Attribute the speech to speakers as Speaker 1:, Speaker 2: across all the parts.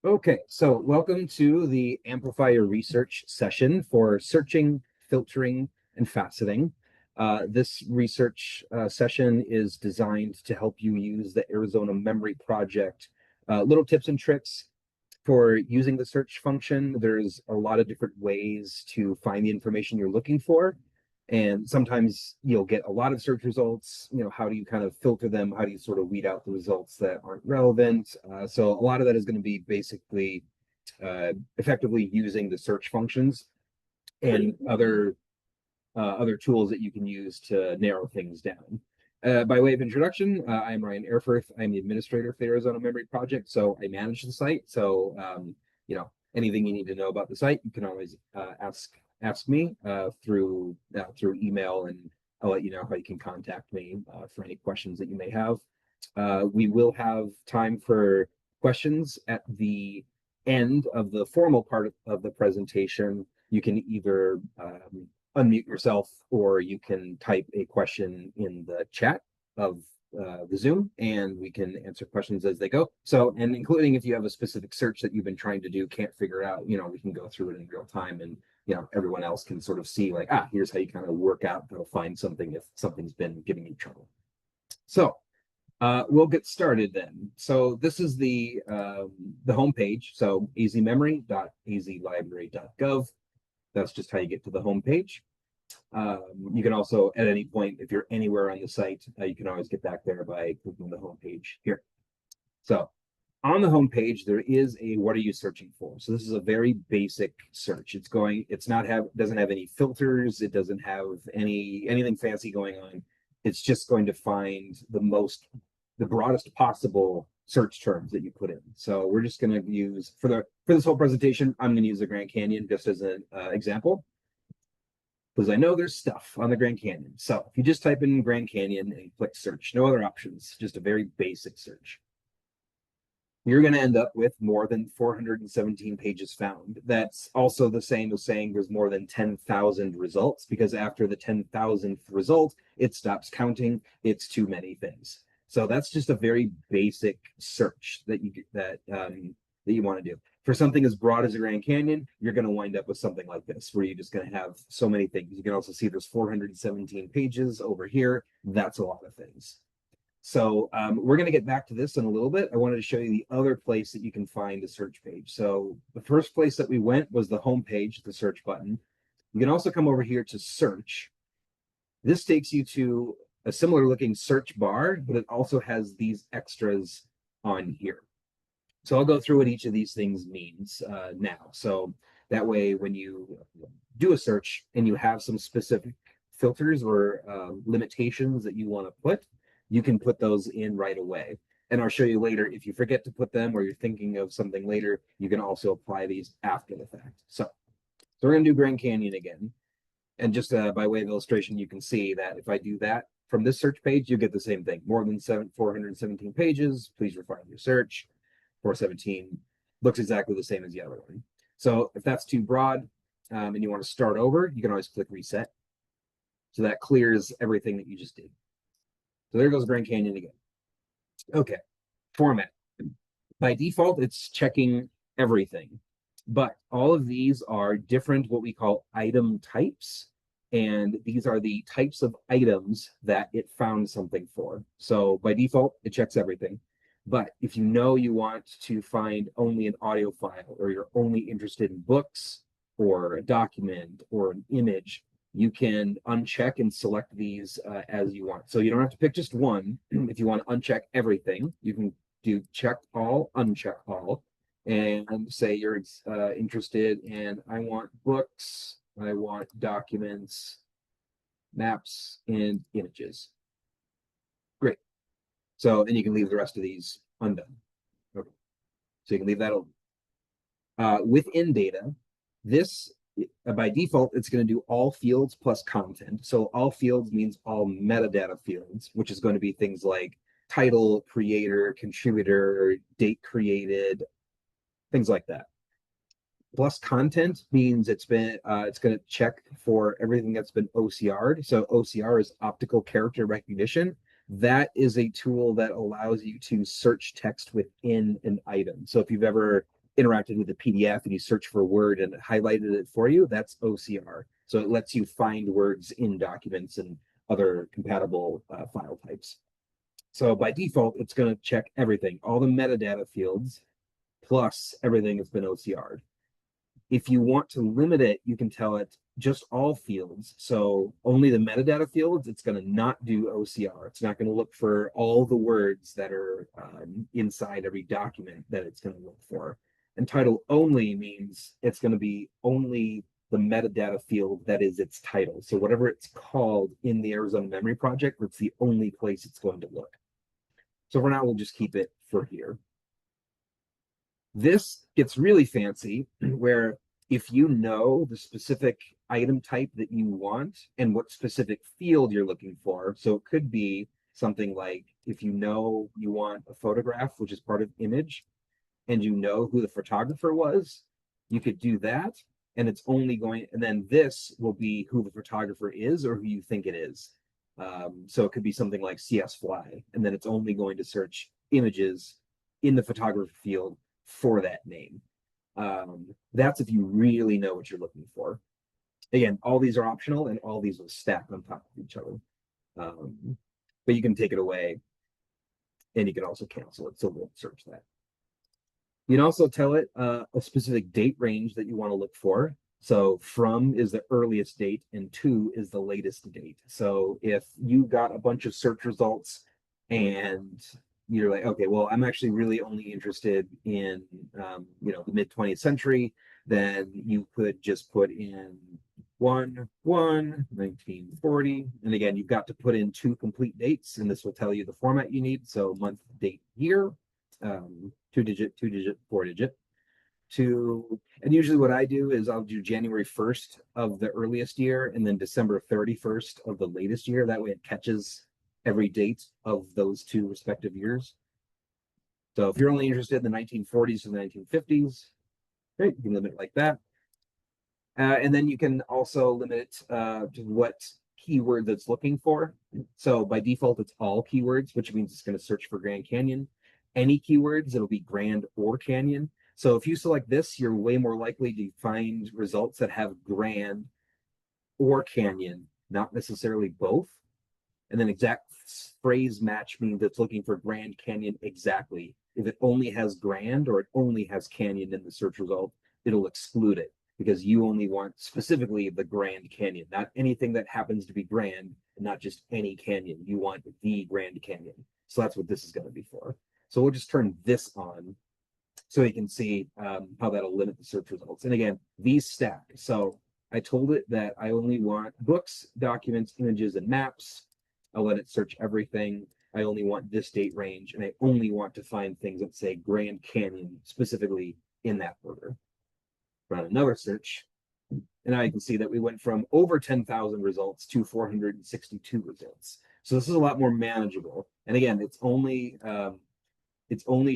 Speaker 1: Okay, so welcome to the Amplifier research session for searching, filtering, and faceting. This research session is designed to help you use the Arizona Memory Project. Little tips and tricks for using the search function. There's a lot of different ways to find the information you're looking for. And sometimes you'll get a lot of search results. How do you kind of filter them? How do you sort of weed out the results that aren't relevant? So a lot of that is going to be basically effectively using the search functions and other tools that you can use to narrow things down. By way of introduction, I'm Ryan Airforth. I'm the administrator for the Arizona Memory Project, so I manage the site. So, anything you need to know about the site, you can always ask me through email, and I'll let you know how you can contact me for any questions that you may have. We will have time for questions at the end of the formal part of the presentation. You can either unmute yourself, or you can type a question in the chat of the Zoom, and we can answer questions as they go. So, and including if you have a specific search that you've been trying to do, can't figure out, we can go through it in real time, and everyone else can sort of see like, here's how you kind of work out how to find something if something's been giving you trouble. So we'll get started then. So this is the home page. So azmemory.azlibrary.gov. That's just how you get to the home page. You can also, at any point, if you're anywhere on the site, you can always get back there by clicking the home page here. So on the home page, there is a what are you searching for? So this is a very basic search. Doesn't have any filters. It doesn't have anything fancy going on. It's just going to find the broadest possible search terms that you put in. So we're just going to use for this whole presentation, I'm going to use the Grand Canyon just as an example, because I know there's stuff on the Grand Canyon. So if you just type in Grand Canyon and click search, no other options, just a very basic search, you're going to end up with more than 417 pages found. That's also the same as saying there's more than 10,000 results, because after the 10,000th result, it stops counting. It's too many things. So that's just a very basic search that you want to do. For something as broad as the Grand Canyon, you're going to wind up with something like this, where you're just going to have so many things. You can also see there's 417 pages over here. That's a lot of things. So we're going to get back to this in a little bit. I wanted to show you the other place that you can find a search page. So the first place that we went was the home page, the search button. You can also come over here to search. This takes you to a similar looking search bar, but it also has these extras on here. So I'll go through what each of these things means now. So that way, when you do a search and you have some specific filters or limitations that you want to put, you can put those in right away. And I'll show you later, if you forget to put them or you're thinking of something later, you can also apply these after the fact. So we're going to do Grand Canyon again. And just by way of illustration, you can see that if I do that from this search page, you get the same thing. More than 417 pages. Please refine your search. 417 looks exactly the same as the other one. So if that's too broad and you want to start over, you can always click reset. So that clears everything that you just did. So there goes Grand Canyon again. Okay, format. By default, it's checking everything. But all of these are different, what we call item types. And these are the types of items that it found something for. So by default, it checks everything. But if you know you want to find only an audio file, or you're only interested in books or a document or an image, you can uncheck and select these as you want. So you don't have to pick just one. If you want to uncheck everything, you can do check all, uncheck all, and say you're interested in, I want books, I want documents, maps, and images. Great. So then you can leave the rest of these undone. Okay. So you can leave that open. Within data, this by default, it's going to do all fields plus content. So all fields means all metadata fields, which is going to be things like title, creator, contributor, date created, things like that. Plus content means it's going to check for everything that's been OCR'd. So OCR is optical character recognition. That is a tool that allows you to search text within an item. So if you've ever interacted with the PDF and you search for a word and it highlighted it for you, that's OCR. So it lets you find words in documents and other compatible file types. So by default, it's going to check everything, all the metadata fields, plus everything that's been OCR'd. If you want to limit it, you can tell it just all fields. So only the metadata fields, it's going to not do OCR. It's not going to look for all the words that are inside every document that it's going to look for. And title only means it's going to be only the metadata field that is its title. So whatever it's called in the Arizona Memory Project, it's the only place it's going to look. So for now, we'll just keep it for here. This gets really fancy where if you know the specific item type that you want and what specific field you're looking for, so it could be something like if you know you want a photograph, which is part of image, and you know who the photographer was, you could do that. And it's only going, and then this will be who the photographer is or who you think it is. So it could be something like CS Fly, and then it's only going to search images in the photographer field for that name. That's if you really know what you're looking for. Again, all these are optional and all these will stack on top of each other. But you can take it away and you can also cancel it, so it won't search that. You can also tell it a specific date range that you want to look for. So from is the earliest date and to is the latest date. So if you got a bunch of search results and you're like, okay, well, I'm actually really only interested in, the mid 20th century, then you could just put in 1940. And again, you've got to put in 2 complete dates, and this will tell you the format you need. So month, date, year, 2-digit, 2-digit, 4-digit. And usually what I do is I'll do January 1st of the earliest year and then December 31st of the latest year. That way it catches every date of those 2 respective years. So if you're only interested in the 1940s to the 1950s, great, you can limit it like that. And then you can also limit it to what keyword that's looking for. So by default, it's all keywords, which means it's going to search for Grand Canyon. Any keywords, it'll be Grand or Canyon. So if you select this, you're way more likely to find results that have Grand or Canyon, not necessarily both. And then exact phrase match means it's looking for Grand Canyon exactly. If it only has Grand or it only has Canyon in the search result, it'll exclude it because you only want specifically the Grand Canyon, not anything that happens to be Grand, and not just any canyon. You want the Grand Canyon. So that's what this is going to be for. So we'll just turn this on so you can see how that'll limit the search results. And again, these stack. So I told it that I only want books, documents, images, and maps. I'll let it search everything. I only want this date range, and I only want to find things that say Grand Canyon specifically in that order. Run another search, and now you can see that we went from over 10,000 results to 462 results. So this is a lot more manageable. And again, it's only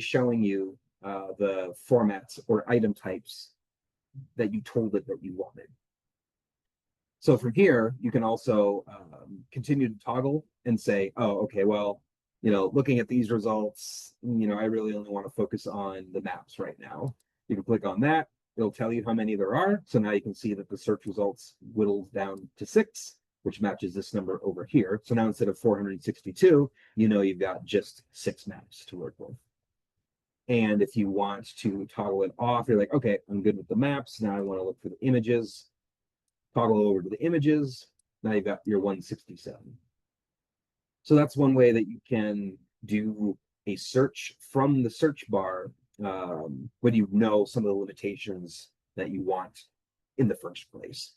Speaker 1: showing you the formats or item types that you told it that you wanted. So from here, you can also continue to toggle and say, oh, okay, well, looking at these results, I really only want to focus on the maps right now. You can click on that. It'll tell you how many there are. So now you can see that the search results whittles down to 6, which matches this number over here. So now instead of 462, you've got just 6 maps to work with. And if you want to toggle it off, you're like, okay, I'm good with the maps. Now I want to look for the images. Toggle over to the images. Now you've got your 167. So that's one way that you can do a search from the search bar when you know some of the limitations that you want in the first place.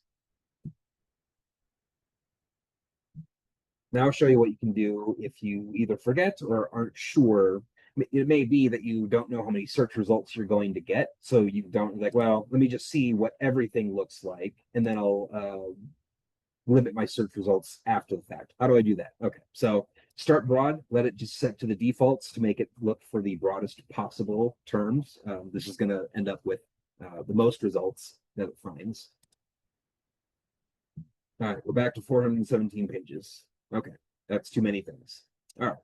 Speaker 1: Now I'll show you what you can do if you either forget or aren't sure. It may be that you don't know how many search results you're going to get. So you don't like, well, let me just see what everything looks like. And then I'll limit my search results after the fact. How do I do that? Okay, so start broad, let it just set to the defaults to make it look for the broadest possible terms. This is going to end up with the most results that it finds. All right, we're back to 417 pages. Okay, that's too many things. All right,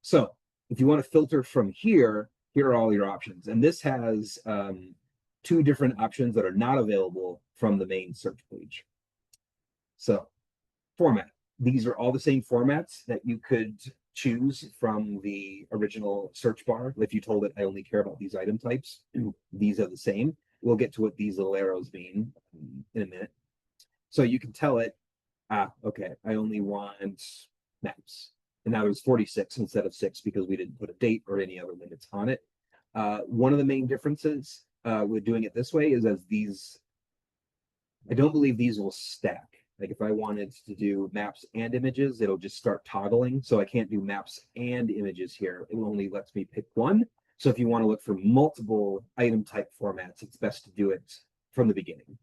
Speaker 1: so if you want to filter from here, here are all your options. And this has two different options that are not available from the main search page. So format. These are all the same formats that you could choose from the original search bar. If you told it, I only care about these item types, these are the same. We'll get to what these little arrows mean in a minute. So you can tell it, okay, I only want maps. And now there's 46 instead of 6 because we didn't put a date or any other limits on it. One of the main differences with doing it this way is as these, I don't believe these will stack. Like if I wanted to do maps and images, it'll just start toggling. So I can't do maps and images here. It only lets me pick one. So if you want to look for multiple item type formats, it's best to do it from the beginning.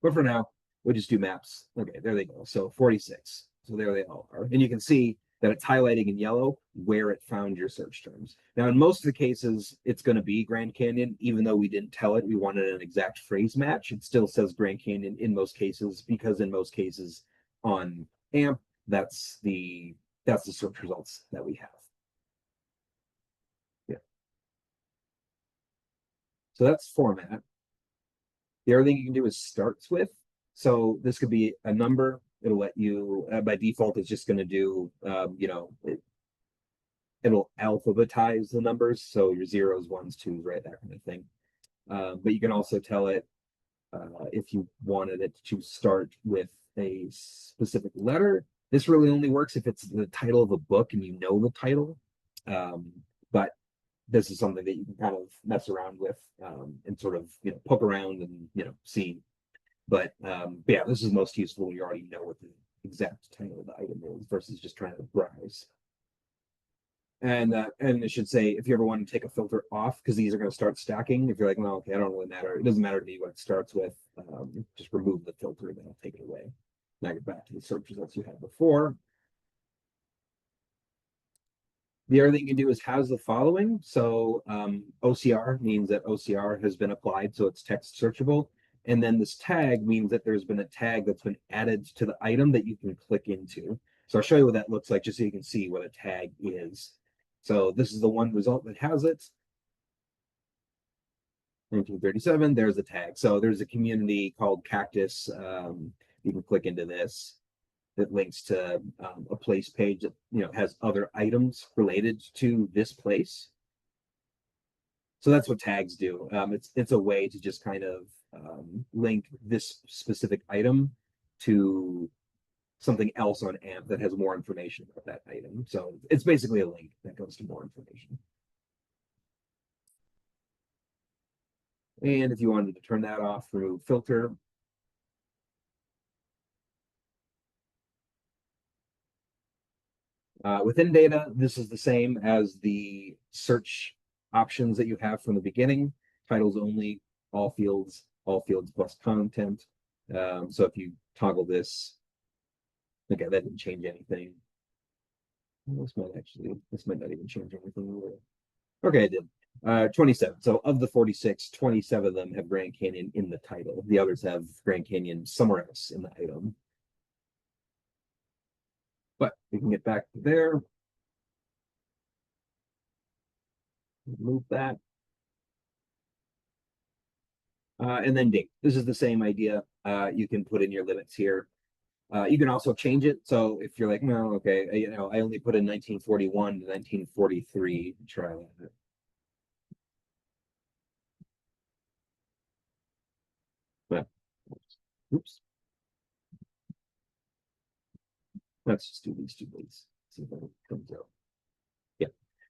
Speaker 1: But for now, we'll just do maps. Okay, there they go. So 46. So there they all are. And you can see that it's highlighting in yellow where it found your search terms. Now, in most of the cases, it's going to be Grand Canyon, even though we didn't tell it we wanted an exact phrase match. It still says Grand Canyon in most cases, because in most cases on AMP, that's the search results that we have. Yeah. So that's format. The other thing you can do is starts with. So this could be a number. It'll let you, by default, it's just going to do, it'll alphabetize the numbers. So your zeros, ones, twos, right, that kind of thing. But you can also tell it if you wanted it to start with a specific letter. This really only works if it's the title of a book and you know the title. But this is something that you can kind of mess around with and sort of poke around and see. But yeah, this is most useful when you already know what the exact title of the item is versus just trying to browse. And it should say if you ever want to take a filter off, because these are going to start stacking. If you're like, well, okay, I don't really matter. It doesn't matter to me what it starts with. Just remove the filter, then I'll take it away. Now you're back to the search results you had before. The other thing you can do is has the following. So OCR means that OCR has been applied, so it's text searchable. And then this tag means that there's been a tag that's been added to the item that you can click into. So I'll show you what that looks like just so you can see what a tag is. So this is the one result that has it. 1937, there's a tag. So there's a community called Cactus. You can click into this. That links to a place page that has other items related to this place. So that's what tags do. It's a way to just kind of link this specific item to something else on AMP that has more information about that item. So it's basically a link that goes to more information. And if you wanted to turn that off, remove filter. Within data, this is the same as the search options that you have from the beginning. Titles only, all fields plus content. So if you toggle this, okay, that didn't change anything. This might not even change anything. Okay, it did. 27. So of the 46, 27 of them have Grand Canyon in the title. The others have Grand Canyon somewhere else in the item. But we can get back to there. Move that. And then date. This is the same idea. You can put in your limits here. You can also change it. So if you're like, no, okay, I only put in 1941 to 1943. Try that. But, oops. Let's just do these two dates. See if that comes out. Yeah.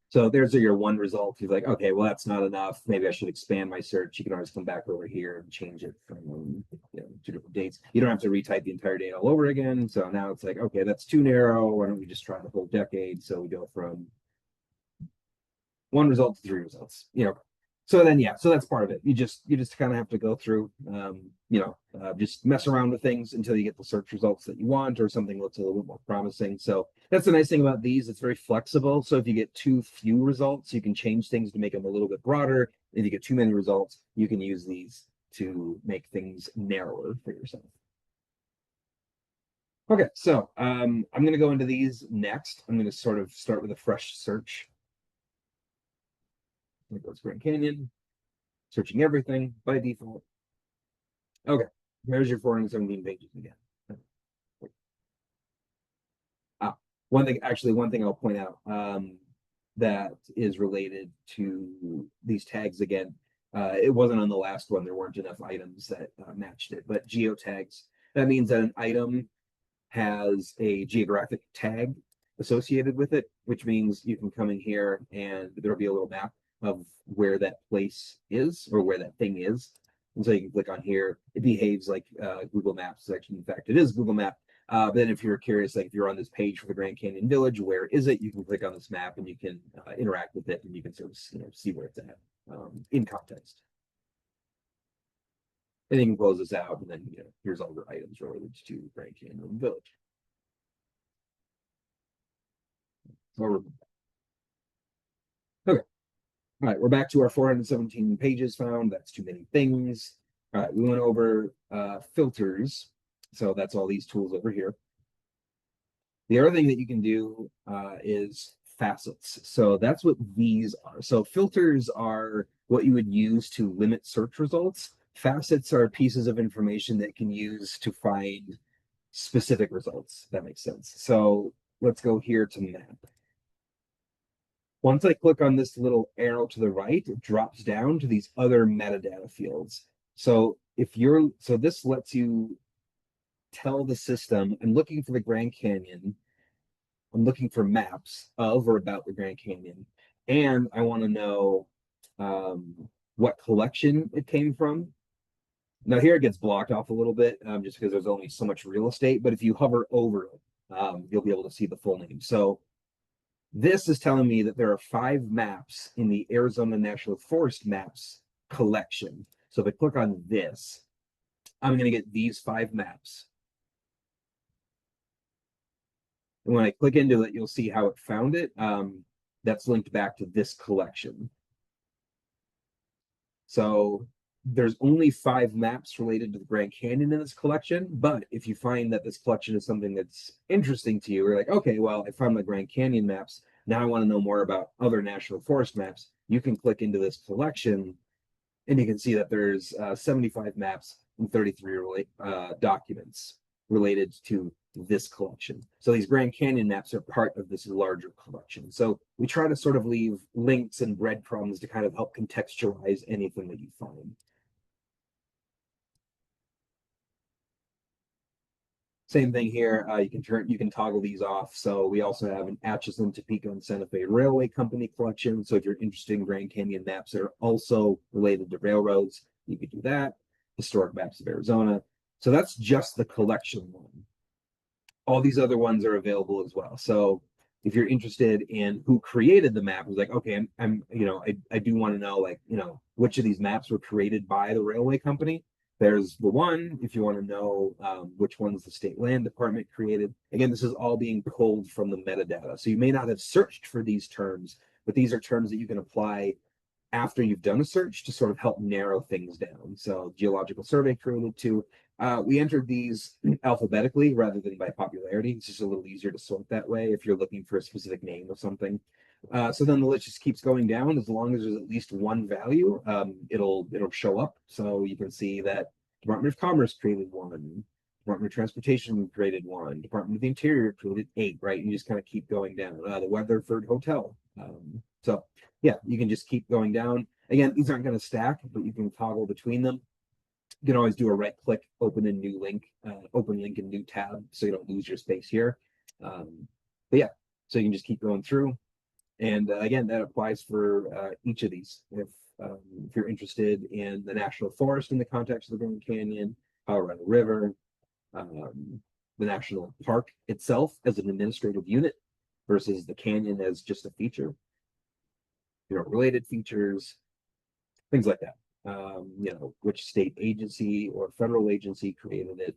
Speaker 1: So there's your one result. He's like, okay, well, that's not enough. Maybe I should expand my search. You can always come back over here and change it from two different dates. You don't have to retype the entire date all over again. So now it's like, okay, that's too narrow. Why don't we just try the whole decade? So we go from one result to three results. So then so that's part of it. You just kind of have to go through just mess around with things until you get the search results that you want or something looks a little bit more promising. So that's the nice thing about these. It's very flexible. So if you get too few results, you can change things to make them a little bit broader. If you get too many results, you can use these to make things narrower for yourself. Okay, so I'm going to go into these next. I'm going to sort of start with a fresh search. There goes Grand Canyon. searching everything by default. Okay, there's your 417 pages again. One thing I'll point out that is related to these tags again. It wasn't on the last one. There weren't enough items that matched it, but geotags. That means that an item has a geographic tag associated with it, which means you can come in here and there'll be a little map of where that place is or where that thing is. And so you can click on here. It behaves like Google Maps. Actually, in fact, it is Google Map. But then if you're curious, like if you're on this page for the Grand Canyon Village, where is it? You can click on this map and you can interact with it and you can sort of see where it's at in context. And you can close this out and then here's all the items related to Grand Canyon Village. Okay. All right, we're back to our 417 pages found. That's too many things. All right, we went over filters. So that's all these tools over here. The other thing that you can do is facets. So that's what these are. So filters are what you would use to limit search results. Facets are pieces of information that can use to find specific results. If that makes sense. So let's go here to map. Once I click on this little arrow to the right, it drops down to these other metadata fields. So this lets you tell the system, I'm looking for the Grand Canyon. I'm looking for maps of or about the Grand Canyon. And I want to know what collection it came from. Now here it gets blocked off a little bit just because there's only so much real estate. But if you hover over it, you'll be able to see the full name. So this is telling me that there are 5 maps in the Arizona National Forest maps collection. So if I click on this, I'm going to get these 5 maps. And when I click into it, you'll see how it found it. That's linked back to this collection. So there's only 5 maps related to the Grand Canyon in this collection. But if you find that this collection is something that's interesting to you, you're like, okay, well, I found my Grand Canyon maps. Now I want to know more about other national forest maps. You can click into this collection and you can see that there's 75 maps and 33 documents related to this collection. So these Grand Canyon maps are part of this larger collection. So we try to sort of leave links and breadcrumbs to kind of help contextualize anything that you find. Same thing here. You can toggle these off. So we also have an Atchison, Topeka, and Santa Fe Railway Company collection. So if you're interested in Grand Canyon maps that are also related to railroads, you could do that. Historic maps of Arizona. So that's just the collection one. All these other ones are available as well. So if you're interested in who created the map, it's like, okay, I do want to know, like, which of these maps were created by the railway company. There's the one, if you want to know which ones the state land department created. Again, this is all being pulled from the metadata. So you may not have searched for these terms, but these are terms that you can apply after you've done a search to sort of help narrow things down. So Geological Survey created 2. We entered these alphabetically rather than by popularity. It's just a little easier to sort that way if you're looking for a specific name of something. So then the list just keeps going down. As long as there's at least one value, it'll show up. So you can see that Department of Commerce created 1, Department of Transportation created 1, Department of the Interior created 8, right? You just kind of keep going down. The Weatherford Hotel. So yeah, you can just keep going down. Again, these aren't going to stack, but you can toggle between them. You can always do a right click, open a new link, open link in new tab, so you don't lose your space here. But yeah, so you can just keep going through. And again, that applies for each of these. If you're interested in the National Forest in the context of the Grand Canyon, Colorado River, the National Park itself as an administrative unit versus the canyon as just a feature, related features, things like that. Which state agency or federal agency created it.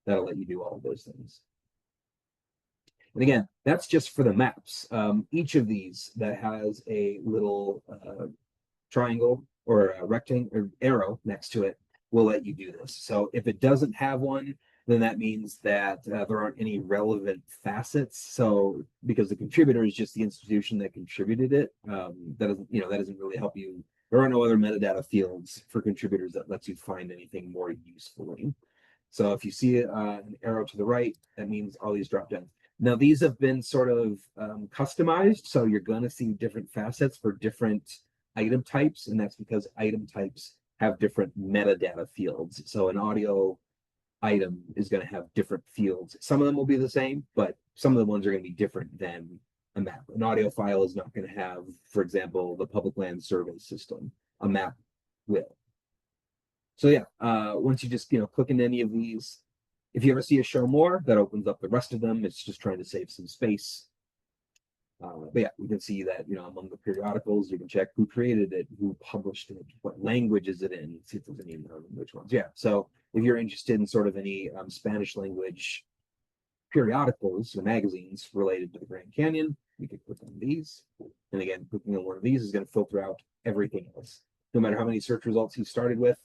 Speaker 1: That'll let you do all of those things. And again, that's just for the maps. Each of these that has a little triangle or a rectangle or arrow next to it will let you do this. So if it doesn't have one, then that means that there aren't any relevant facets. So because the contributor is just the institution that contributed it, that doesn't really help you there are no other metadata fields for contributors that lets you find anything more usefully. So if you see an arrow to the right, that means all these drop down. Now these have been sort of customized, so you're going to see different facets for different item types, and that's because item types have different metadata fields. So an audio item is going to have different fields. Some of them will be the same, but some of the ones are going to be different than a map. An audio file is not going to have, for example, the public land survey system. A map will. So yeah, once you just click into any of these, if you ever see a show more, that opens up the rest of them. It's just trying to save some space. But yeah, we can see that among the periodicals, you can check who created it, who published it, what language is it in, see if there's any which ones. Yeah, so if you're interested in sort of any Spanish language periodicals or magazines related to the Grand Canyon, you can click on these. And again, clicking on one of these is going to filter out everything else. No matter how many search results you started with,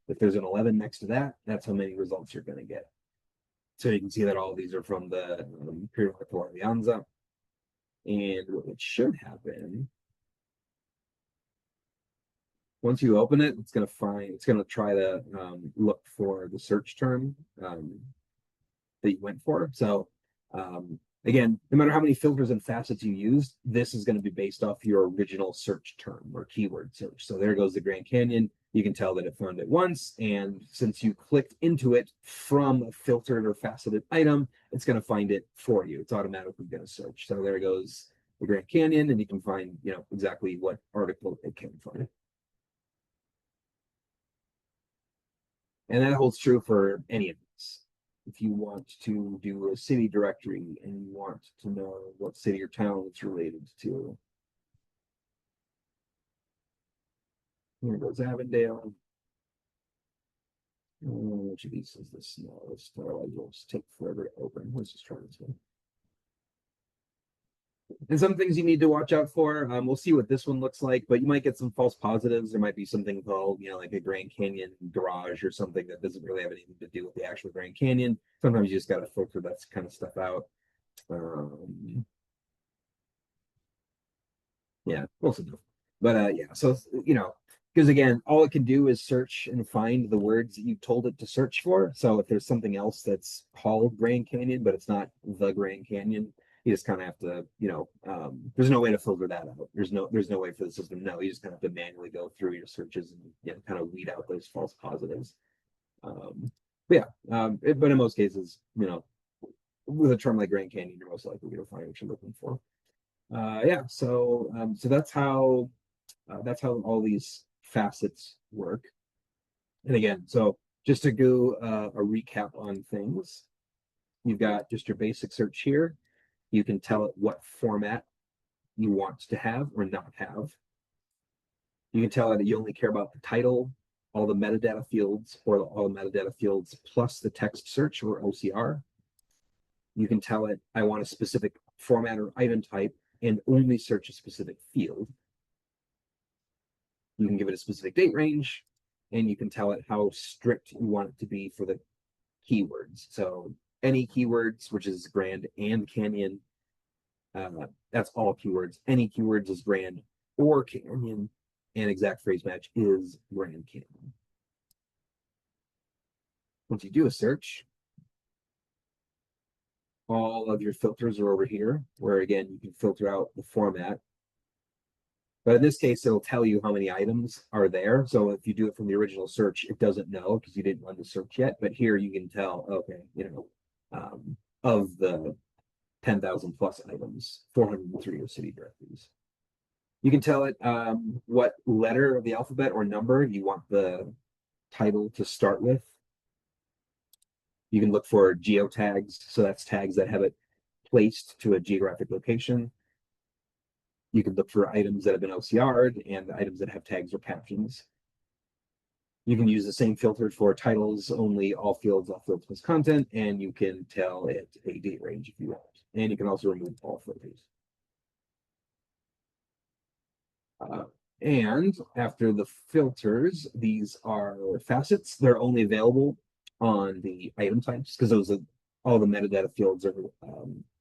Speaker 1: if there's an 11 next to that, that's how many results you're going to get. So you can see that all of these are from the periodical Alianza. And what should happen, once you open it, it's going to try to look for the search term that you went for. So again, no matter how many filters and facets you used, this is going to be based off your original search term or keyword search. So there goes the Grand Canyon. You can tell that it found it once. And since you clicked into it from a filtered or faceted item, it's going to find it for you. It's automatically going to search. So there goes the Grand Canyon, and you can find, exactly what article it came from. And that holds true for any of these. If you want to do a city directory and you want to know what city or town it's related to, here goes Avondale. Which of these is the smallest? Otherwise, it'll just take forever to open. Let's just try this one. And some things you need to watch out for. We'll see what this one looks like, but you might get some false positives. There might be something called, like a Grand Canyon garage or something that doesn't really have anything to do with the actual Grand Canyon. Sometimes you just got to filter that kind of stuff out. Yeah, close enough. But yeah, so because again, all it can do is search and find the words that you told it to search for. So if there's something else that's called Grand Canyon, but it's not the Grand Canyon, you just kind of have to, there's no way to filter that out. There's no way for the system. No, you just kind of have to manually go through your searches and kind of weed out those false positives. But in most cases, with a term like Grand Canyon, you're most likely going to find what you're looking for. So that's how all these facets work. And again, so just to do a recap on things, you've got just your basic search here. You can tell it what format you want to have or not have. You can tell it that you only care about the title, all the metadata fields, or all the metadata fields plus the text search or OCR. You can tell it, I want a specific format or item type and only search a specific field. You can give it a specific date range, and you can tell it how strict you want it to be for the keywords. So any keywords, which is Grand and Canyon, that's all keywords. Any keywords is Grand or Canyon, and exact phrase match is Grand Canyon. Once you do a search, all of your filters are over here, where again, you can filter out the format. But in this case, it'll tell you how many items are there. So if you do it from the original search, it doesn't know because you didn't run the search yet. But here you can tell, okay, of the 10,000 plus items, 403 are city directories. You can tell it what letter of the alphabet or number you want the title to start with. You can look for geotags. So that's tags that have it placed to a geographic location. You can look for items that have been OCR'd and items that have tags or captions. You can use the same filter for titles only, all fields plus content, and you can tell it a date range if you want. And you can also remove all filters. And after the filters, these are facets. They're only available on the item types because all the metadata fields are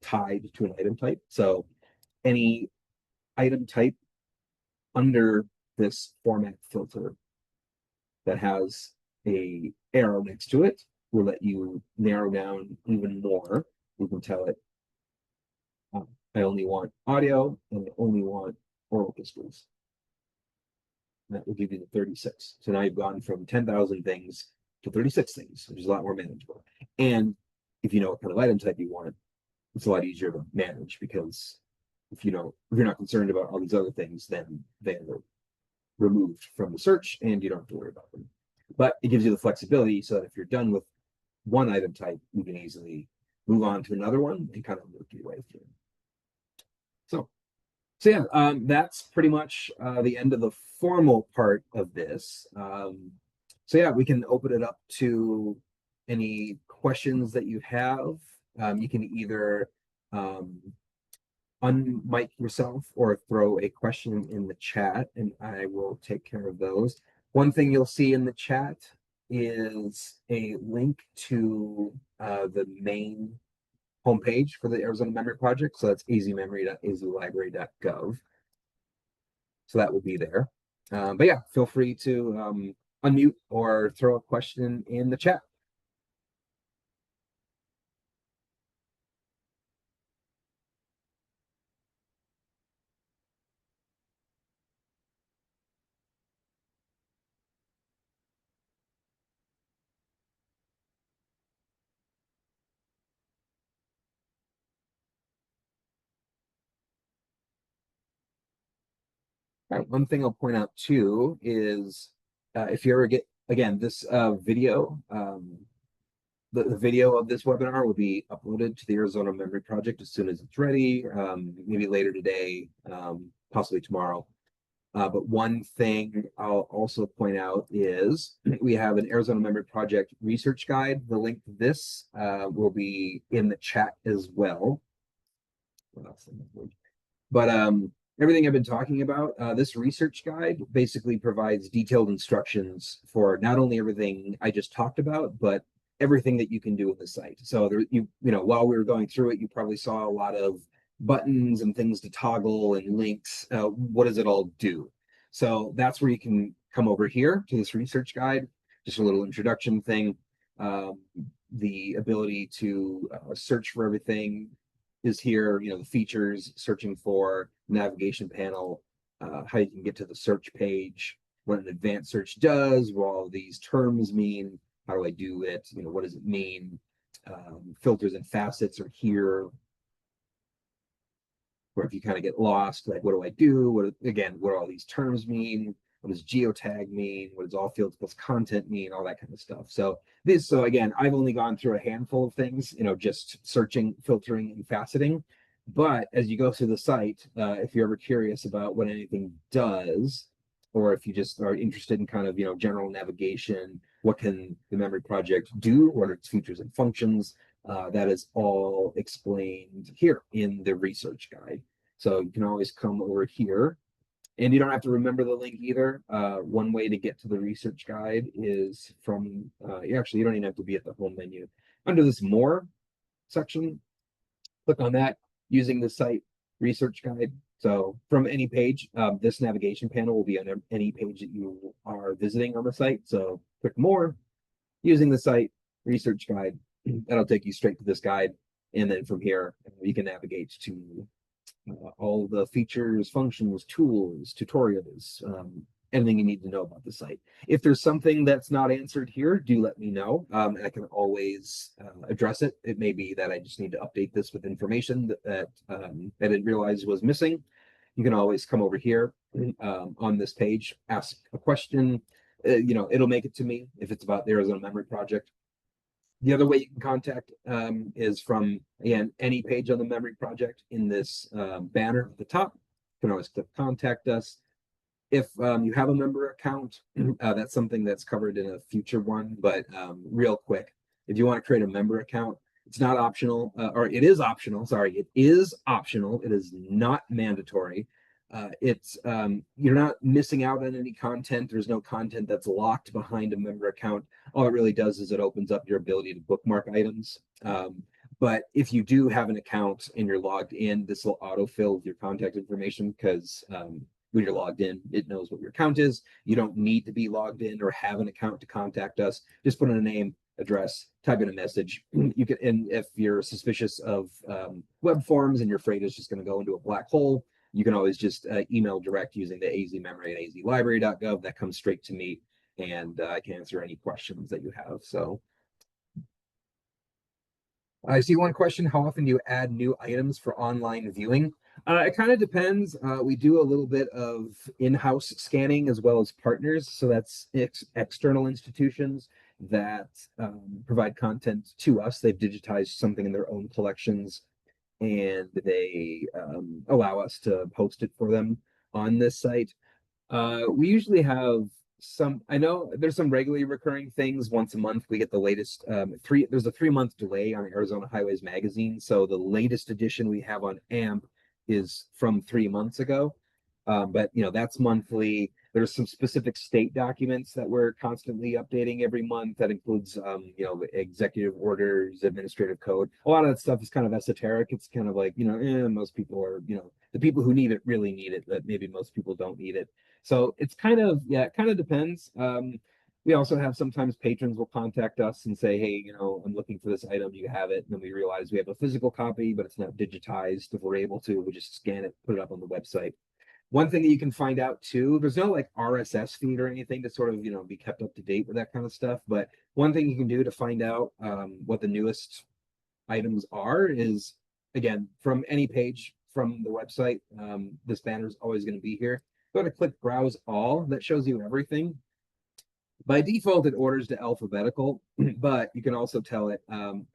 Speaker 1: tied to an item type. So any item type under this format filter that has a arrow next to it will let you narrow down even more. You can tell it, I only want audio and I only want oral histories. That will give you the 36. So now you've gone from 10,000 things to 36 things, which is a lot more manageable. And if you know what kind of item type you want, it's a lot easier to manage, because if you're not concerned about all these other things, then they're removed from the search and you don't have to worry about them. But it gives you the flexibility so that if you're done with one item type, you can easily move on to another one and kind of work your way through. So yeah, that's pretty much the end of the formal part of this. So yeah, we can open it up to any questions that you have. You can either unmic yourself or throw a question in the chat, and I will take care of those. One thing you'll see in the chat is a link to the main homepage for the Arizona Memory Project. So that's azmemory.azlibrary.gov. So that will be there. But yeah, feel free to unmute or throw a question in the chat. Right. One thing I'll point out too is if you ever get, again, this video, the video of this webinar will be uploaded to the Arizona Memory Project as soon as it's ready, maybe later today, possibly tomorrow. But one thing I'll also point out is we have an Arizona Memory Project research guide. The link to this will be in the chat as well. But everything I've been talking about, this research guide basically provides detailed instructions for not only everything I just talked about, but everything that you can do with the site. So there, while we were going through it, you probably saw a lot of buttons and things to toggle and links. What does it all do? So that's where you can come over here to this research guide, just a little introduction thing. The ability to search for everything is here. The features, searching for, navigation panel, how you can get to the search page, what an advanced search does, what all these terms mean, how do I do it, what does it mean? Filters and facets are here, where if you kind of get lost, like, what do I do? What do all these terms mean? What does geotag mean? What does all fields plus content mean? All that kind of stuff. So again, I've only gone through a handful of things, just searching, filtering, and faceting. But as you go through the site, if you're ever curious about what anything does, or if you just are interested in kind of, general navigation, what can the memory project do? What are its features and functions? That is all explained here in the research guide. So you can always come over here, and you don't have to remember the link either. One way to get to the research guide is from, actually, you don't even have to be at the home menu. Under this More section, click on that using the site research guide. So from any page, this navigation panel will be on any page that you are visiting on the site. So click More, using the site research guide. That'll take you straight to this guide. And then from here, you can navigate to all the features, functions, tools, tutorials, anything you need to know about the site. If there's something that's not answered here, do let me know. I can always address it. It may be that I just need to update this with information that I didn't realize was missing. You can always come over here on this page, ask a question. It'll make it to me if it's about the Arizona Memory Project. The other way you can contact is from, again, any page on the memory project in this banner at the top. You can always click contact us. If you have a member account, that's something that's covered in a future one, but real quick, if you want to create a member account, it's not optional, or it is optional, sorry, it is optional. It is not mandatory. You're not missing out on any content. There's no content that's locked behind a member account. All it really does is it opens up your ability to bookmark items. But if you do have an account and you're logged in, this will autofill with your contact information, because when you're logged in, it knows what your account is. You don't need to be logged in or have an account to contact us. Just put in a name, address, type in a message. You can, and if you're suspicious of web forms and you're afraid it's just going to go into a black hole, you can always just email direct using the AZ memory at azlibrary.gov. That comes straight to me, and I can answer any questions that you have. So I see one question: how often do you add new items for online viewing? It kind of depends. We do a little bit of in-house scanning as well as partners. So that's external institutions that provide content to us. They've digitized something in their own collections, and they allow us to post it for them on this site. We usually have some, I know there's some regularly recurring things. Once a month, we get the latest there's a 3 month delay on Arizona Highways magazine. So the latest edition we have on AMP is from 3 months ago. But that's monthly. There's some specific state documents that we're constantly updating every month. That includes, executive orders, administrative code. A lot of that stuff is kind of esoteric. It's kind of like, most people are, the people who need it really need it, but maybe most people don't need it. So it's kind of, yeah, it kind of depends. We also have sometimes patrons will contact us and say, hey, I'm looking for this item. Do you have it? And then we realize we have a physical copy, but it's not digitized. If we're able to, we just scan it, put it up on the website. One thing that you can find out too, there's no like RSS feed or anything to sort of, be kept up to date with that kind of stuff. But one thing you can do to find out what the newest items are is, again, from any page from the website, this banner is always going to be here. Go to click Browse All. That shows you everything. By default, it orders to alphabetical, but you can also tell it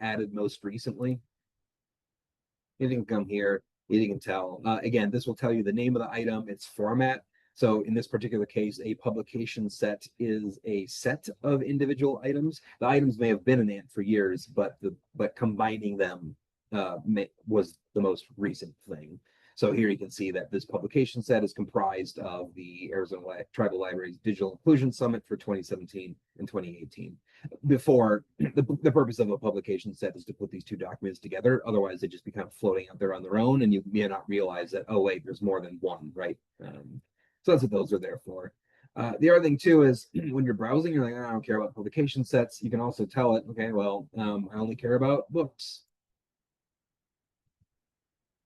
Speaker 1: added most recently. You can come here. You can tell. Again, this will tell you the name of the item, its format. So in this particular case, a publication set is a set of individual items. The items may have been an ANT for years, but combining them was the most recent thing. So here you can see that this publication set is comprised of the Arizona Tribal Libraries Digital Inclusion Summit for 2017 and 2018. Before, the purpose of a publication set is to put these two documents together. Otherwise, they just be kind of floating out there on their own, and you may not realize that, oh, wait, there's more than one, right? So that's what those are there for. The other thing, too, is when you're browsing, you're like, I don't care about publication sets. You can also tell it, okay, well, I only care about books.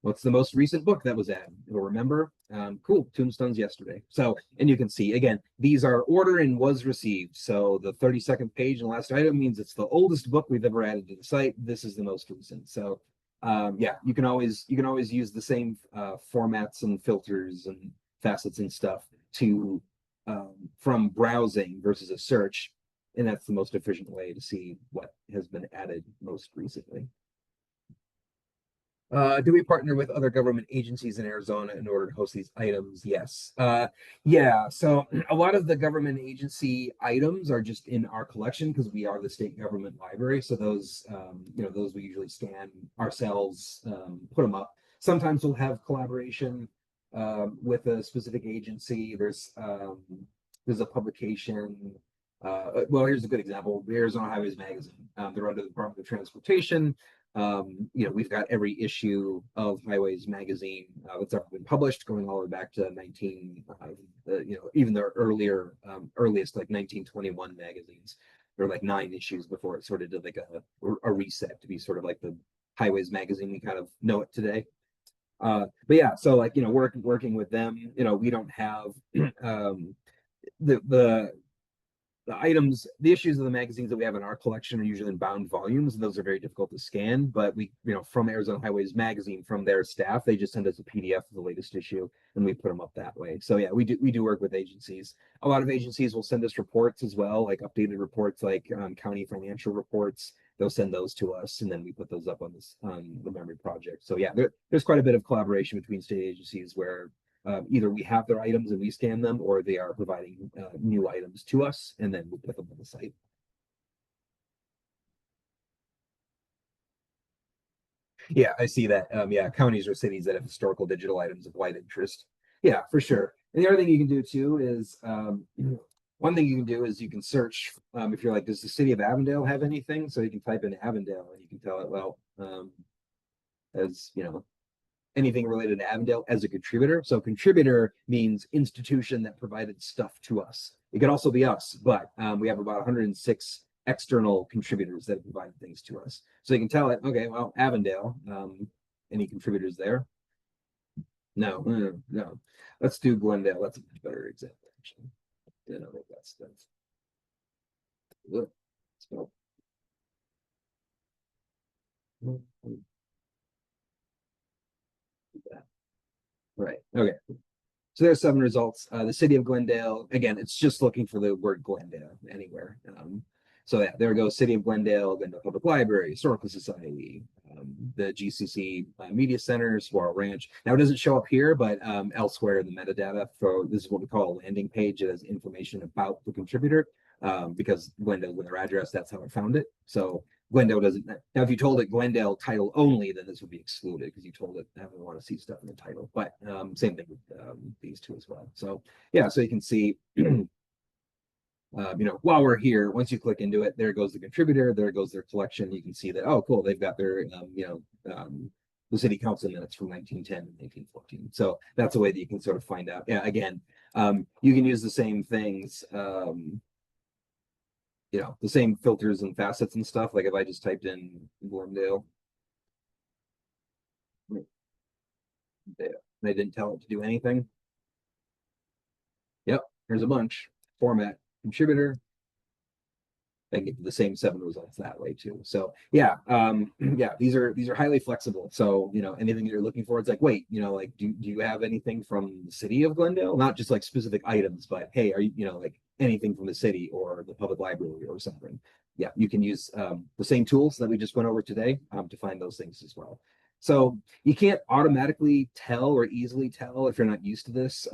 Speaker 1: What's the most recent book that was added? You'll remember. Cool, Tombstones yesterday. So, and you can see, again, these are order and was received. So the 32nd page and last item means it's the oldest book we've ever added to the site. This is the most recent. So yeah, you can always use the same formats and filters and facets and stuff to from browsing versus a search. And that's the most efficient way to see what has been added most recently. Do we partner with other government agencies in Arizona in order to host these items? Yes. Yeah. So a lot of the government agency items are just in our collection because we are the state government library. So those, those we usually scan ourselves, put them up. Sometimes we'll have collaboration with a specific agency. There's a publication. Well, here's a good example: the Arizona Highways Magazine. They're under the Department of Transportation. We've got every issue of Highways magazine that's ever been published, going all the way back to even the earliest, like 1921 magazines. There are like 9 issues before it sort of did like a reset to be sort of like the Highways magazine we kind of know it today. But yeah, so like, working with them, we don't have the items, the issues of the magazines that we have in our collection are usually in bound volumes, and those are very difficult to scan. But we, from Arizona Highways Magazine, from their staff, they just send us a PDF of the latest issue, and we put them up that way. So yeah, we do work with agencies. A lot of agencies will send us reports as well, like updated reports, like county financial reports. They'll send those to us, and then we put those up on the memory project. So yeah, there's quite a bit of collaboration between state agencies where either we have their items and we scan them, or they are providing new items to us, and then we put them on the site. Yeah, I see that. Yeah, counties or cities that have historical digital items of wide interest. Yeah, for sure. And the other thing you can do too is one thing you can do is you can search if you're like, does the city of Avondale have anything? So you can type in Avondale and you can tell it, well, as anything related to Avondale as a contributor. So contributor means institution that provided stuff to us. It could also be us, but we have about 106 external contributors that have provided things to us. So you can tell it, okay, well, Avondale, any contributors there? No, no. Let's do Glendale. That's a much better example, actually. Yeah, no, that's spelled. Right. Okay. So there's 7 results. The city of Glendale, again, it's just looking for the word Glendale anywhere. So yeah, there we go. City of Glendale, Glendale Public Library, Historical Society, the GCC Media Center, Saguaro Ranch. Now it doesn't show up here, but elsewhere in the metadata for this is what we call a landing page. It has information about the contributor because Glendale with their address, that's how I found it. So Glendale doesn't. Now, if you told it Glendale title only, then this would be excluded because you told it I want to see stuff in the title. But same thing with these two as well. So yeah, so you can see, while we're here, once you click into it, there goes the contributor, there goes their collection. You can see that, oh, cool, they've got their, the city council minutes from 1910 and 1914. So that's a way that you can sort of find out. Yeah, again, you can use the same things. The same filters and facets and stuff. Like if I just typed in Glendale, they didn't tell it to do anything. Yep, there's a bunch. Format, contributor. I can get the same 7 results that way too. So yeah, yeah, these are highly flexible. So anything you're looking for, it's like, wait, like do you have anything from the city of Glendale? Not just like specific items, but hey, are you like anything from the city or the public library or something? Yeah, you can use the same tools that we just went over today to find those things as well. So you can't automatically tell or easily tell if you're not used to this.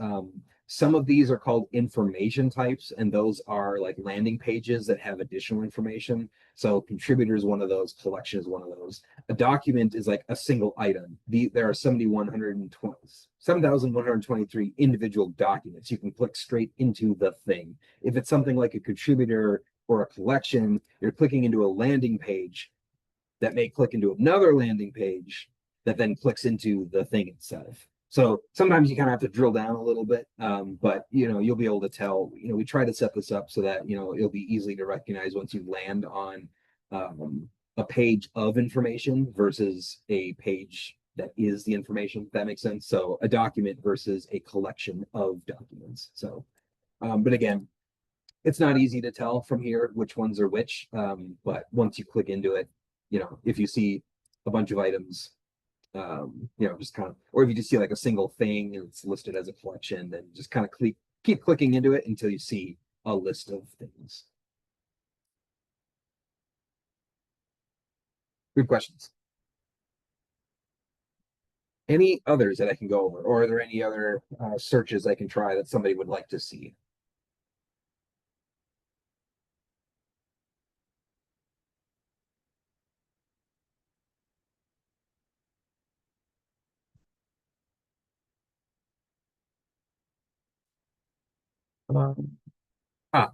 Speaker 1: Some of these are called information types, and those are like landing pages that have additional information. So contributor is one of those, collection is one of those. A document is like a single item. There are 7,123 individual documents. You can click straight into the thing. If it's something like a contributor or a collection, you're clicking into a landing page that may click into another landing page that then clicks into the thing itself. So sometimes you kind of have to drill down a little bit, but you'll be able to tell. We try to set this up so that it'll be easy to recognize once you land on a page of information versus a page that is the information. If that makes sense. So a document versus a collection of documents. So, but again, it's not easy to tell from here which ones are which. But once you click into it, if you see a bunch of items just kind of, or if you just see like a single thing and it's listed as a collection, then just kind of keep clicking into it until you see a list of things. Good questions. Any others that I can go over, or are there any other searches I can try that somebody would like to see?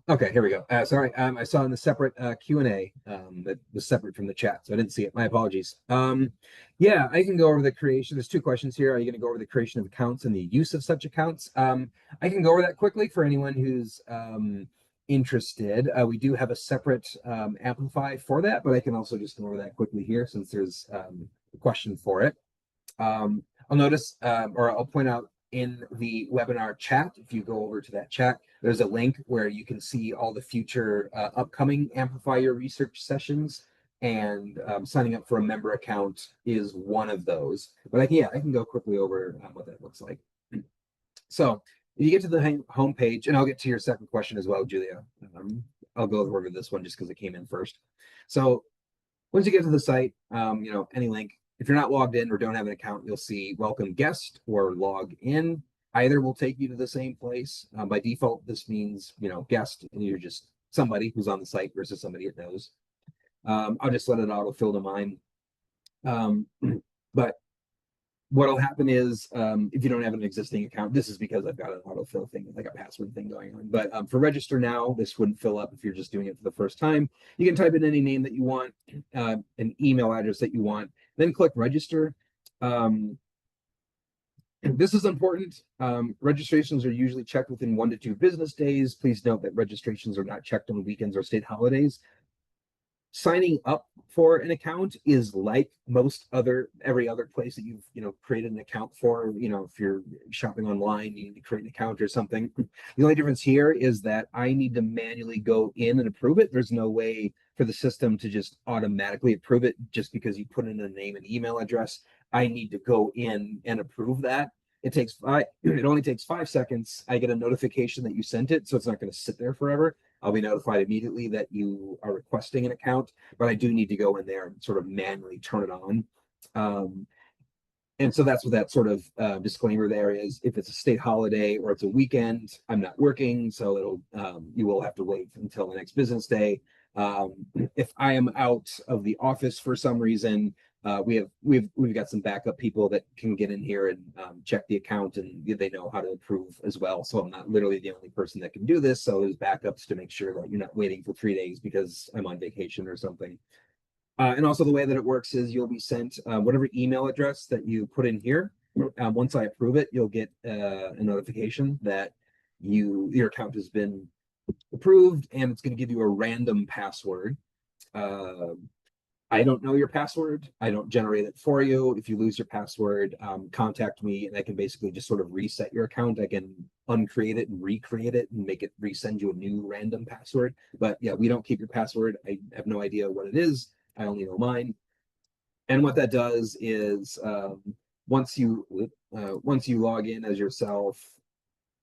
Speaker 1: Okay, here we go. Sorry, I saw in the separate Q&A that was separate from the chat, so I didn't see it. My apologies. Yeah, I can go over the creation. There's 2 questions here. Are you going to go over the creation of accounts and the use of such accounts? I can go over that quickly for anyone who's interested. We do have a separate AMPlify for that, but I can also just go over that quickly here since there's a question for it. I'll notice, or I'll point out in the webinar chat, if you go over to that chat, there's a link where you can see all the future upcoming Amplify Your Research sessions, and signing up for a member account is one of those. But I can go quickly over what that looks like. So if you get to the home page, and I'll get to your second question as well, Julia. I'll go over this one just because it came in first. So once you get to the site, any link. If you're not logged in or don't have an account, you'll see welcome guest or log in. Either will take you to the same place. By default, this means, guest, and you're just somebody who's on the site versus somebody it knows. I'll just let it autofill to mine. But what'll happen is if you don't have an existing account, this is because I've got an autofill thing, like a password thing going on. But for register now, this wouldn't fill up if you're just doing it for the first time. You can type in any name that you want, an email address that you want, then click register. This is important. Registrations are usually checked within 1 to 2 business days. Please note that registrations are not checked on weekends or state holidays. Signing up for an account is like every other place that you've created an account for. If you're shopping online, you need to create an account or something. The only difference here is that I need to manually go in and approve it. There's no way for the system to just automatically approve it just because you put in a name and email address. I need to go in and approve that. It only takes 5 seconds. I get a notification that you sent it, so it's not going to sit there forever. I'll be notified immediately that you are requesting an account, but I do need to go in there and sort of manually turn it on. And so that's what that sort of disclaimer there is. If it's a state holiday or it's a weekend, I'm not working, so you will have to wait until the next business day. If I am out of the office for some reason, we've got some backup people that can get in here and check the account, and they know how to approve as well. So I'm not literally the only person that can do this. So there's backups to make sure that you're not waiting for 3 days because I'm on vacation or something. And also the way that it works is you'll be sent whatever email address that you put in here. Once I approve it, you'll get a notification that your account has been approved, and it's going to give you a random password. I don't know your password. I don't generate it for you. If you lose your password, contact me, and I can basically just sort of reset your account. I can uncreate it and recreate it and make it resend you a new random password. But yeah, we don't keep your password. I have no idea what it is. I only know mine. And what that does is once you log in as yourself,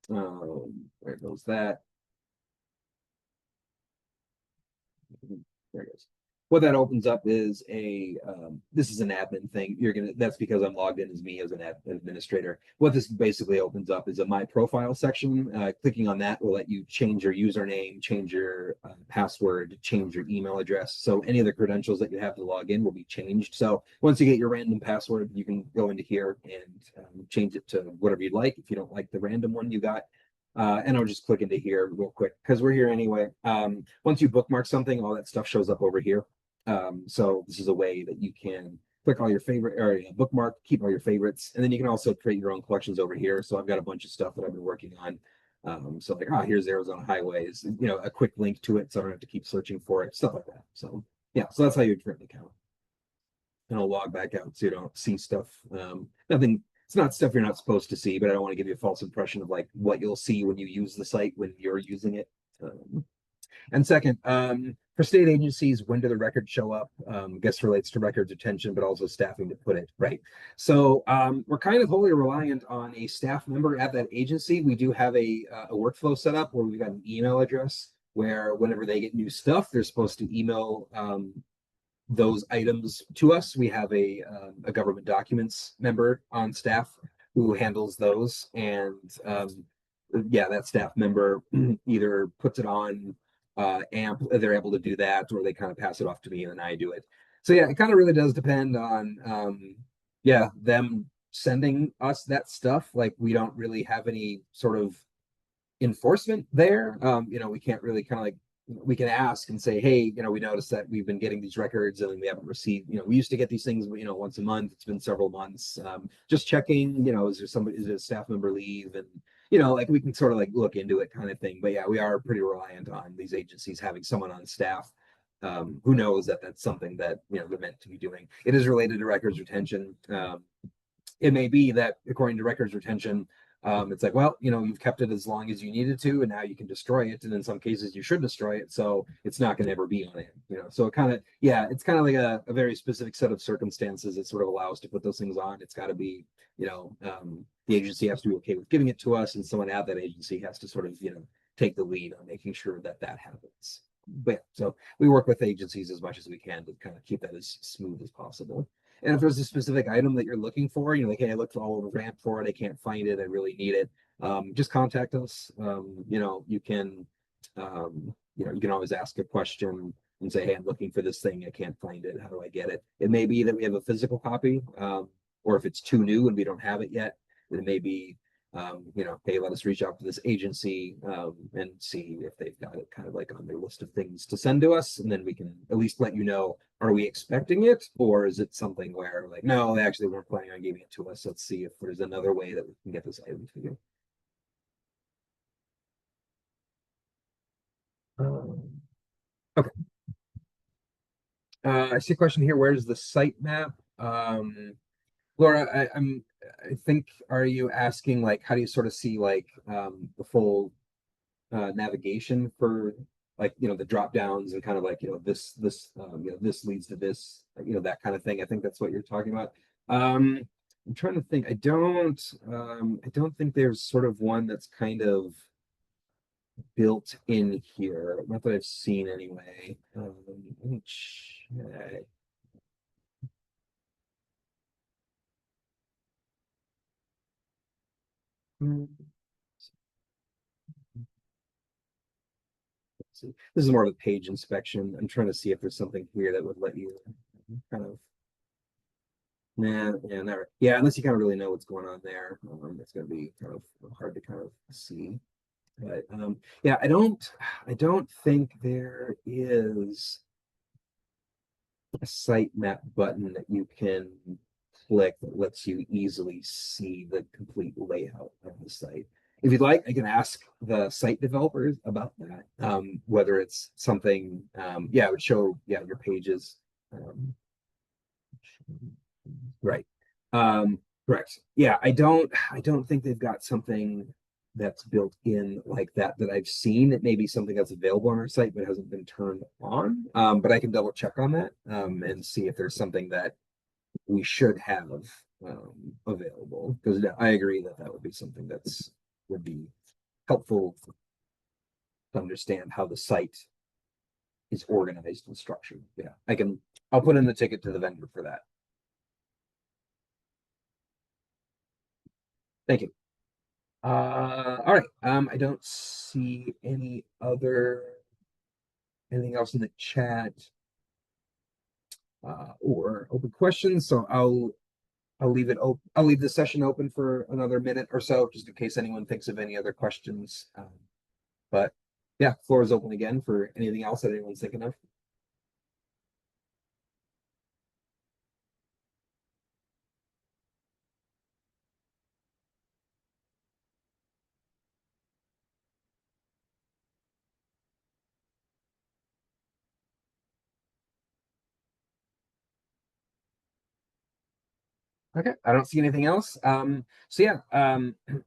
Speaker 1: where goes that? There it goes. What that opens up is this is an admin thing. That's because I'm logged in as me as an administrator. What this basically opens up is a my profile section. Clicking on that will let you change your username, change your password, change your email address. So any of the credentials that you have to log in will be changed. So once you get your random password, you can go into here and change it to whatever you'd like. If you don't like the random one you got, and I'll just click into here real quick because we're here anyway. Once you bookmark something, all that stuff shows up over here. So this is a way that you can click all your favorite or bookmark, keep all your favorites, and then you can also create your own collections over here. So I've got a bunch of stuff that I've been working on. So like, here's Arizona highways, a quick link to it, so I don't have to keep searching for it, stuff like that. So yeah, so that's how you create an account. And I'll log back out so you don't see stuff. Nothing. It's not stuff you're not supposed to see, but I don't want to give you a false impression of like what you'll see when you use the site when you're using it. And second, for state agencies, when do the records show up? I guess relates to records retention, but also staffing to put it right. So we're kind of wholly reliant on a staff member at that agency. We do have a workflow set up where we've got an email address where whenever they get new stuff, they're supposed to email those items to us. We have a government documents member on staff who handles those, and yeah, that staff member either puts it on AMP, they're able to do that, or they kind of pass it off to me and then I do it. So yeah, it kind of really does depend on yeah, them sending us that stuff. Like we don't really have any sort of enforcement there. We can't really kind of like we can ask and say, hey, we noticed that we've been getting these records and we haven't received, we used to get these things, once a month. It's been several months. Just checking, is there a staff member leave? And, like we can sort of like look into it kind of thing. But yeah, we are pretty reliant on these agencies having someone on staff who knows that that's something that, they're meant to be doing. It is related to records retention. It may be that according to records retention, it's like, well, you've kept it as long as you needed to, and now you can destroy it. And in some cases, you should destroy it, so it's not going to ever be on it. So it kind of, yeah, it's kind of like a very specific set of circumstances that sort of allows to put those things on. It's got to be, the agency has to be okay with giving it to us, and someone at that agency has to sort of, take the lead on making sure that that happens. But yeah, so we work with agencies as much as we can to kind of keep that as smooth as possible. And if there's a specific item that you're looking for, like, hey, I looked all over Ramp for it, I can't find it, I really need it. Just contact us. You can, you can always ask a question and say, hey, I'm looking for this thing, I can't find it. How do I get it? It may be that we have a physical copy, or if it's too new and we don't have it yet, it may be hey, let us reach out to this agency and see if they've got it kind of like on their list of things to send to us. And then we can at least let you know, are we expecting it? Or is it something where like, no, they actually weren't planning on giving it to us. Let's see if there's another way that we can get this item to you. Okay. I see a question here. Where's the site map? Laura, I think, are you asking like, how do you sort of see like the full navigation for like, the drop downs and kind of like, this leads to this, that kind of thing. I think that's what you're talking about. I'm trying to think. I don't think there's sort of one that's kind of built in here. Not that I've seen anyway. Let me check. Hmm. See. This is more of a page inspection. I'm trying to see if there's something here that would let you kind of, nah, yeah, never. Yeah, unless you kind of really know what's going on there. It's gonna be kind of hard to kind of see. But yeah, I don't think there is a site map button that you can click that lets you easily see the complete layout of the site. If you'd like, I can ask the site developers about that. Whether it's something, yeah, it would show, yeah, your pages. Um, right. Correct. Yeah, I don't think they've got something that's built in like that I've seen. It may be something that's available on our site but hasn't been turned on. But I can double check on that and see if there's something that we should have available. Because I agree that that would be something that's would be helpful to understand how the site is organized and structured. Yeah, I'll put in the ticket to the vendor for that. Thank you. All right. I don't see anything else in the chat or open questions. So I'll leave it open. I'll leave the session open for another minute or so, just in case anyone thinks of any other questions. But yeah, floor is open again for anything else that anyone's thinking of. Okay, I don't see anything else. So yeah,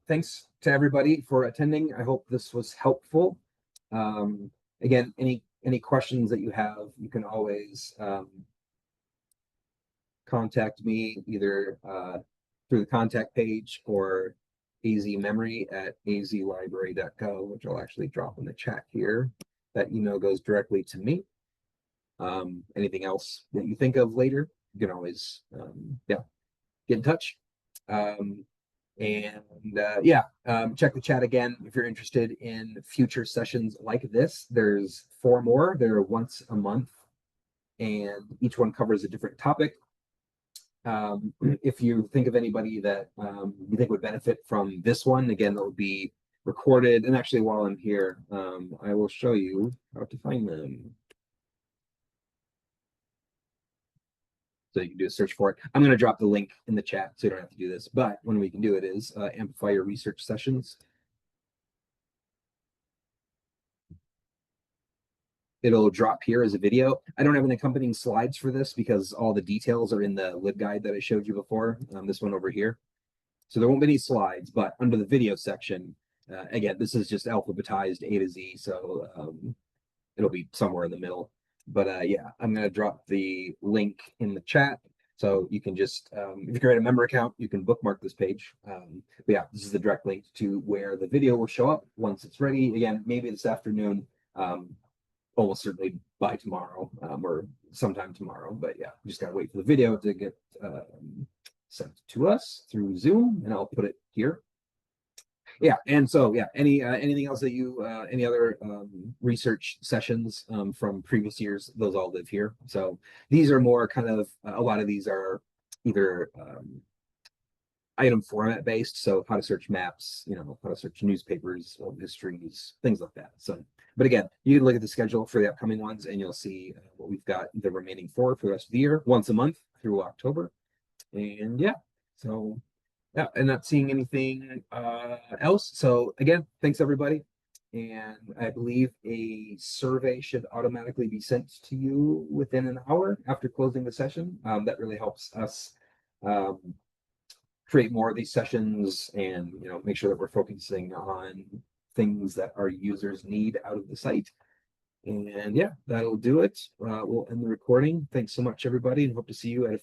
Speaker 1: thanks to everybody for attending. I hope this was helpful. Um, Again, any questions that you have, you can always contact me either through the contact page or azmemory at azlibrary.co, which I'll actually drop in the chat here. That email goes directly to me. Anything else that you think of later, you can always yeah, get in touch. Um, check the chat again if you're interested in future sessions like this. There's 4 more. They're once a month, and each one covers a different topic. If you think of anybody that you think would benefit from this one, again, that will be recorded. And actually, while I'm here, I will show you how to find them. So you can do a search for it. I'm going to drop the link in the chat so you don't have to do this. But when we can do it is Amplify Your Research Sessions. It'll drop here as a video. I don't have any accompanying slides for this because all the details are in the LibGuide that I showed you before. This one over here. So there won't be any slides, but under the video section, again, this is just alphabetized A to Z. So it'll be somewhere in the middle. But yeah, I'm going to drop the link in the chat. So you can just, if you create a member account, you can bookmark this page. But yeah, this is the direct link to where the video will show up once it's ready. Again, maybe this afternoon, almost certainly by tomorrow or sometime tomorrow. But yeah, just got to wait for the video to get sent to us through Zoom, and I'll put it here. Yeah, and so yeah, anything else that you any other research sessions from previous years, those all live here. So these are more kind of a lot of these are either item format based. So how to search maps, you know, how to search newspapers, old histories, things like that. So, but again, you can look at the schedule for the upcoming ones and you'll see what we've got the remaining for the rest of the year, once a month through October. And yeah, so yeah, and not seeing anything else. So again, thanks everybody. And I believe a survey should automatically be sent to you within an hour after closing the session. That really helps us um, create more of these sessions and make sure that we're focusing on things that our users need out of the site. And yeah, that'll do it. We'll end the recording. Thanks so much, everybody, and hope to see you at a